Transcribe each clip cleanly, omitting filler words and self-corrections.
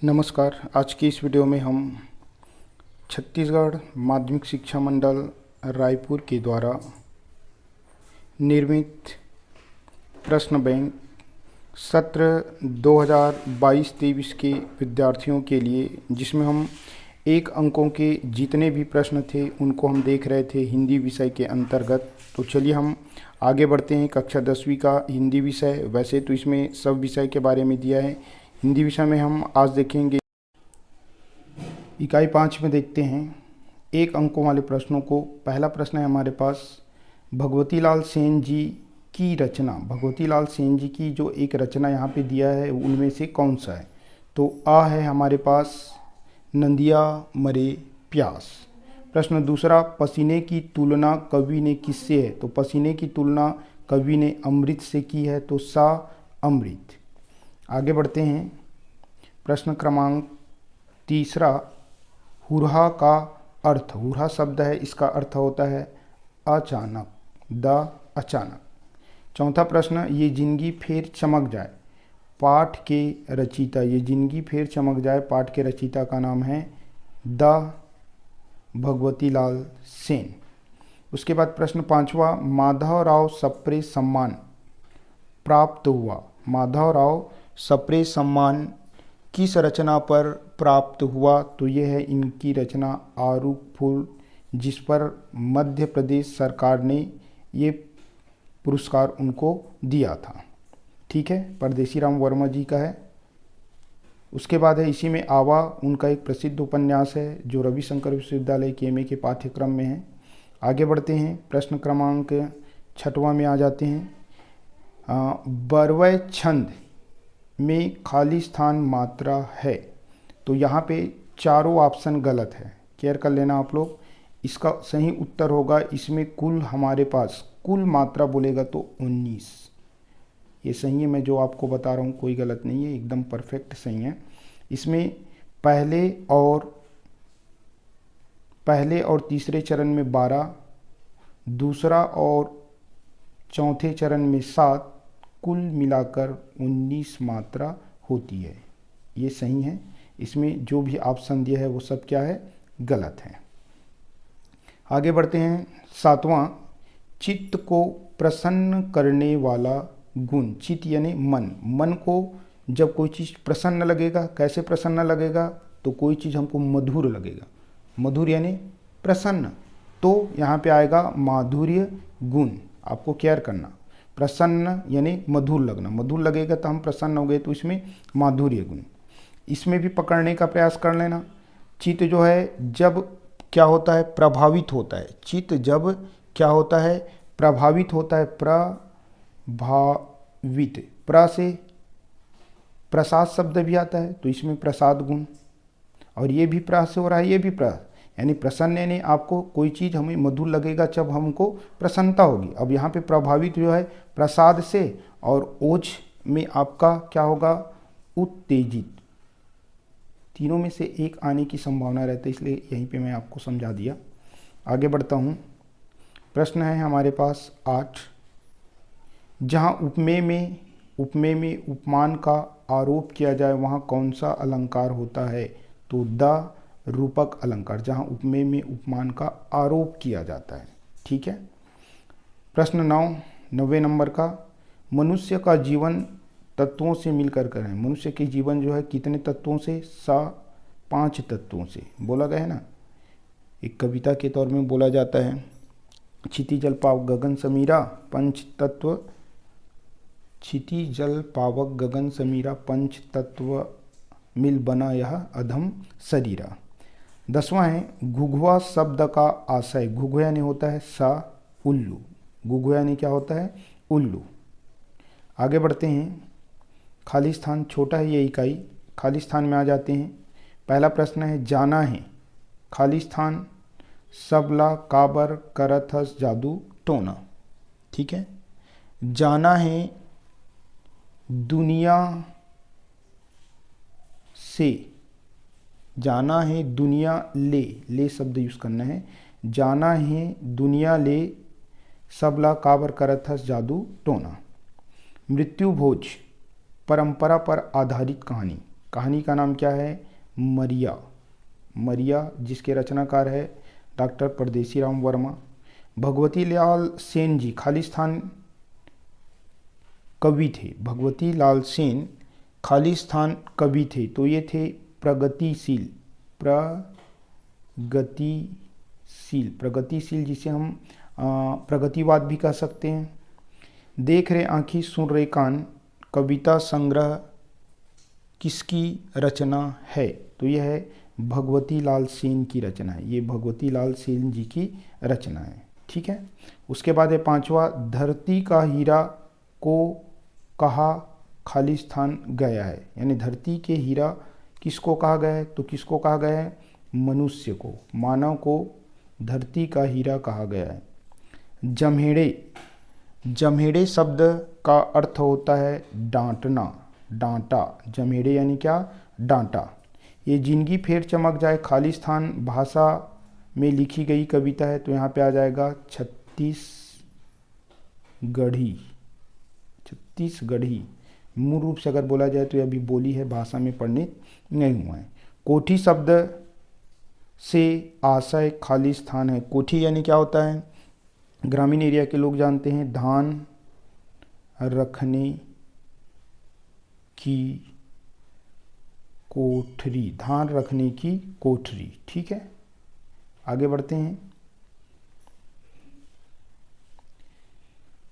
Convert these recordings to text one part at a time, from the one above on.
नमस्कार। आज की इस वीडियो में हम छत्तीसगढ़ माध्यमिक शिक्षा मंडल रायपुर के द्वारा निर्मित प्रश्न बैंक सत्र 2022-23 के विद्यार्थियों के लिए, जिसमें हम 1 अंकों के जितने भी प्रश्न थे उनको हम देख रहे थे हिंदी विषय के अंतर्गत। तो चलिए हम आगे बढ़ते हैं। कक्षा 10वीं का हिंदी विषय, वैसे तो इसमें सब विषय के बारे में दिया है। हिंदी विषय में हम आज देखेंगे इकाई 5 में देखते हैं 1 अंकों वाले प्रश्नों को। पहला प्रश्न है हमारे पास, भगवती लाल सेन जी की रचना, भगवती लाल सेन जी की जो एक रचना यहाँ पे दिया है उनमें से कौन सा है। तो आ है हमारे पास नंदिया मरे प्यास। प्रश्न दूसरा, पसीने की तुलना कवि ने किससे है। तो पसीने की तुलना कवि ने अमृत से की है, तो सा अमृत। आगे बढ़ते हैं। प्रश्न क्रमांक तीसरा, हुरहा का अर्थ, हुरहा शब्द है, इसका अर्थ होता है अचानक, द अचानक। चौथा प्रश्न, ये जिंदगी फिर चमक जाए, पाठ के रचयिता, ये जिंदगी फिर चमक जाए पाठ के रचयिता का नाम है द भगवती लाल सेन। उसके बाद प्रश्न पांचवा, माधवराव सप्रे सम्मान प्राप्त हुआ, माधवराव सप्रे सम्मान किस रचना पर प्राप्त हुआ। तो ये है इनकी रचना आरूप फूल, जिस पर मध्य प्रदेश सरकार ने ये पुरस्कार उनको दिया था। ठीक है, परदेसी राम वर्मा जी का है। उसके बाद है इसी में आवा, उनका एक प्रसिद्ध उपन्यास है जो रविशंकर विश्वविद्यालय के एमए के पाठ्यक्रम में है। आगे बढ़ते हैं। प्रश्न क्रमांक 6वां में आ जाते हैं। बरवय छंद में खाली स्थान मात्रा है। तो यहाँ पे चारों ऑप्शन गलत है, केयर कर लेना आप लोग। इसका सही उत्तर होगा, इसमें कुल हमारे पास कुल मात्रा बोलेगा तो 19, ये सही है। मैं जो आपको बता रहा हूँ कोई गलत नहीं है, एकदम परफेक्ट सही है। इसमें पहले और तीसरे चरण में 12, दूसरा और चौथे चरण में 7, कुल मिलाकर 19 मात्रा होती है। ये सही है। इसमें जो भी ऑप्शन दिया है वो सब क्या है, गलत है। आगे बढ़ते हैं। 7वां, चित्त को प्रसन्न करने वाला गुण, चित्त यानी मन, मन को जब कोई चीज़ प्रसन्न लगेगा, कैसे प्रसन्न लगेगा, तो कोई चीज़ हमको मधुर लगेगा, मधुर यानी प्रसन्न, तो यहाँ पे आएगा माधुर्य गुण। आपको केयर करना, प्रसन्न यानी मधुर लगना, मधुर लगेगा तो हम प्रसन्न हो गए, तो इसमें माधुर्य गुण। इसमें भी पकड़ने का प्रयास कर लेना। चित्त जो है जब क्या होता है, प्रभावित होता है। चित्त जब क्या होता है, प्रभावित होता है, प्रभावित, प्र से प्रसाद शब्द भी आता है, तो इसमें प्रसाद गुण, और ये भी प्र से हो रहा है, ये भी प्र, यानी प्रसन्न यानी आपको कोई चीज़ हमें मधुर लगेगा जब हमको प्रसन्नता होगी। अब यहाँ पे प्रभावित जो है प्रसाद से, और ओज में आपका क्या होगा, उत्तेजित। तीनों में से एक आने की संभावना रहती है, इसलिए यहीं पे मैं आपको समझा दिया। आगे बढ़ता हूँ। प्रश्न है हमारे पास 8, जहाँ उपमेय में उपमान का आरोप किया जाए वहाँ कौन सा अलंकार होता है। तो द रूपक अलंकार, जहाँ उपमेय में उपमान का आरोप किया जाता है। ठीक है। प्रश्न 9वें नंबर का, मनुष्य का जीवन तत्वों से मिलकर कर है। मनुष्य के जीवन जो है कितने तत्वों से, 5 तत्वों से बोला गया है ना। एक कविता के तौर में बोला जाता है, क्षिति जल पावक गगन समीरा पंच तत्व, क्षिति जल पावक गगन समीरा पंच तत्व मिल बना यह अधम शरीरा। 10वां है, घुघुआ शब्द का आशय, घुघुआ यानी होता है सा उल्लू, घुघुआ यानी क्या होता है, उल्लू। आगे बढ़ते हैं। खाली स्थान, छोटा है ये इकाई, खाली स्थान में आ जाते हैं। पहला प्रश्न है, जाना है, खाली स्थान सबला काबर करत हस जादू टोना। ठीक है। जाना है दुनिया से, जाना है दुनिया ले शब्द यूज करना है, जाना है दुनिया ले सबला काबर करत हस जादू टोना। मृत्यु भोज, परंपरा पर आधारित कहानी, कहानी का नाम क्या है? मरिया। मरिया, जिसके रचनाकार है डॉक्टर परदेसी राम वर्मा। भगवती लाल सेन जी खालिस्तान कवि थे। भगवती लाल सेन खालिस्तान कवि थे, तो ये थे प्रगतिशील। प्रगतिशील जिसे हम प्रगतिवाद भी कह सकते हैं। देख रहे आँखी सुन रहे कान कविता संग्रह किसकी रचना है? तो यह है भगवती लाल सेन की रचना है। ये भगवती लाल सेन जी की रचना है। ठीक है। उसके बाद है पांचवा, धरती का हीरा को कहा खालिस्तान गया है। यानी धरती के हीरा किसको कहा गया है? तो किसको कहा गया है? मनुष्य को, मानव को धरती का हीरा कहा गया है। जम्हेड़े, जम्हेड़े शब्द का अर्थ होता है डांटना, डांटा। जम्हेड़े यानी क्या? डांटा। ये जिंदगी फेर चमक जाए खालिस्तान भाषा में लिखी गई कविता है, तो यहाँ पे आ जाएगा छत्तीसगढ़ी। छत्तीसगढ़ी मूल रूप से अगर बोला जाए तो यह अभी बोली है, भाषा में पढ़ने नहीं हुआ है। कोठी शब्द से आशय खालिस्तान है। कोठी यानी क्या होता है? ग्रामीण एरिया के लोग जानते हैं, धान रखने की कोठरी, धान रखने की कोठरी। ठीक है, आगे बढ़ते हैं।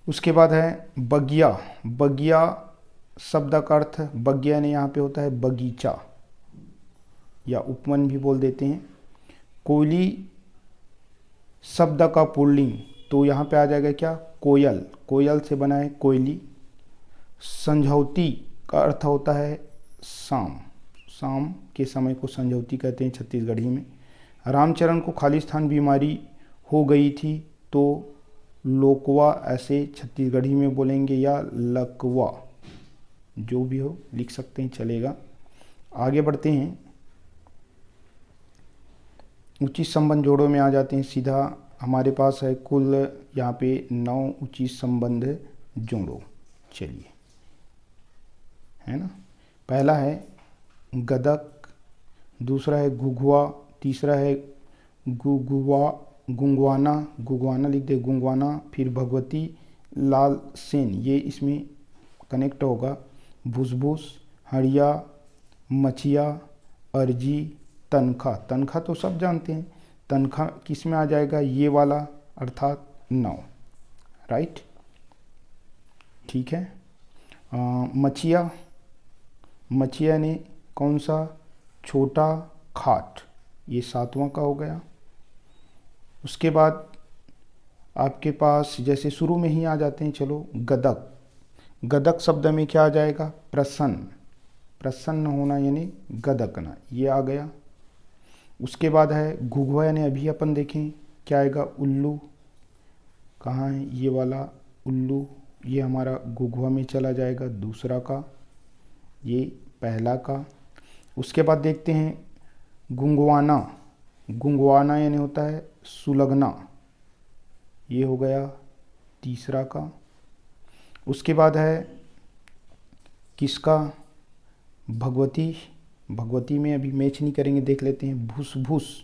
उसके बाद है बगिया। बगिया शब्द का अर्थ, बगिया ने यहाँ पे होता है बगीचा या उपवन भी बोल देते हैं। कोयली शब्द का पुल्लिंग, तो यहाँ पे आ जाएगा क्या? कोयल। कोयल से बना है कोयली। संझौती का अर्थ होता है शाम। शाम के समय को संझौती कहते हैं छत्तीसगढ़ी में। रामचरण को खालिस्तान बीमारी हो गई थी, तो लोकवा ऐसे छत्तीसगढ़ी में बोलेंगे या लकवा, जो भी हो लिख सकते हैं, चलेगा। आगे बढ़ते हैं। उचित संबंध जोड़ों में आ जाते हैं सीधा। हमारे पास है कुल यहाँ पे 9 उचित संबंध जोड़ो। चलिए, है ना। पहला है गदक, दूसरा है घुघुआ, तीसरा है गुंगवाना, गुंगवाना लिख दे, गुंगवाना। फिर भगवती लाल सेन, ये इसमें कनेक्ट होगा। भुसभुस, हड़िया, मछिया, अर्जी, तनखा। तनखा तो सब जानते हैं, तनखा किस में आ जाएगा? ये वाला, अर्थात 9। राइट, ठीक है। मछिया, मछिया ने कौन सा? छोटा खाट, ये 7वां का हो गया। उसके बाद आपके पास जैसे शुरू में ही आ जाते हैं, चलो गदक। गदक शब्द में क्या आ जाएगा? प्रसन्न। प्रसन्न होना यानी गदकना, ये आ गया। उसके बाद है घुघुआ, यानी अभी अपन देखें क्या आएगा? उल्लू। कहाँ है ये वाला उल्लू? ये हमारा घुघुआ में चला जाएगा, दूसरा का, ये पहला का। उसके बाद देखते हैं गुंगवाना। गुंगवाना यानी होता है सुलगना, ये हो गया तीसरा का। उसके बाद है किसका? भगवती। भगवती में अभी मैच नहीं करेंगे, देख लेते हैं। भुसभुस।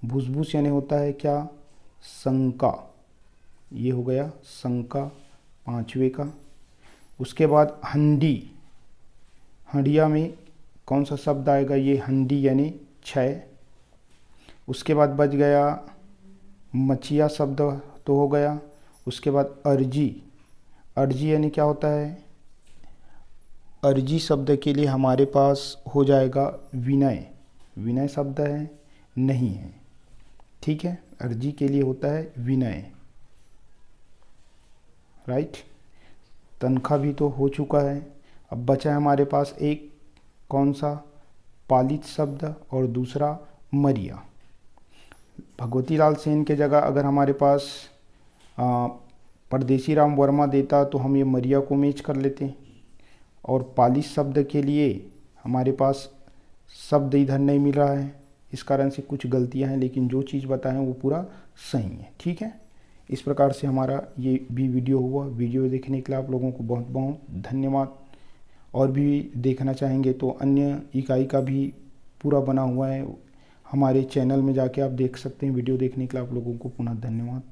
भुसभुस यानी होता है क्या? शंका, ये हो गया शंका, 5वें का। उसके बाद हंडी। हंडिया में कौन सा शब्द आएगा? ये हंडी यानी 6। उसके बाद बच गया मछिया शब्द तो हो गया। उसके बाद अर्जी। अर्जी यानी क्या होता है? अर्जी शब्द के लिए हमारे पास हो जाएगा विनय। विनय शब्द है, नहीं है, ठीक है। अर्जी के लिए होता है विनय। राइट, तनख्वाह भी तो हो चुका है। अब बचा है हमारे पास एक कौन सा? पालित शब्द, और दूसरा मरिया। भगवती लाल सेन के जगह अगर हमारे पास परदेसी राम वर्मा देता तो हम ये मरिया को मैच कर लेते। और पालित शब्द के लिए हमारे पास शब्द इधर नहीं मिल रहा है, इस कारण से कुछ गलतियां हैं, लेकिन जो चीज़ बताएं वो पूरा सही है, ठीक है। इस प्रकार से हमारा ये भी वीडियो हुआ। वीडियो देखने के लिए आप लोगों को बहुत बहुत धन्यवाद। और भी देखना चाहेंगे तो अन्य इकाई का भी पूरा बना हुआ है, हमारे चैनल में जाके आप देख सकते हैं। वीडियो देखने के लिए आप लोगों को पुनः धन्यवाद।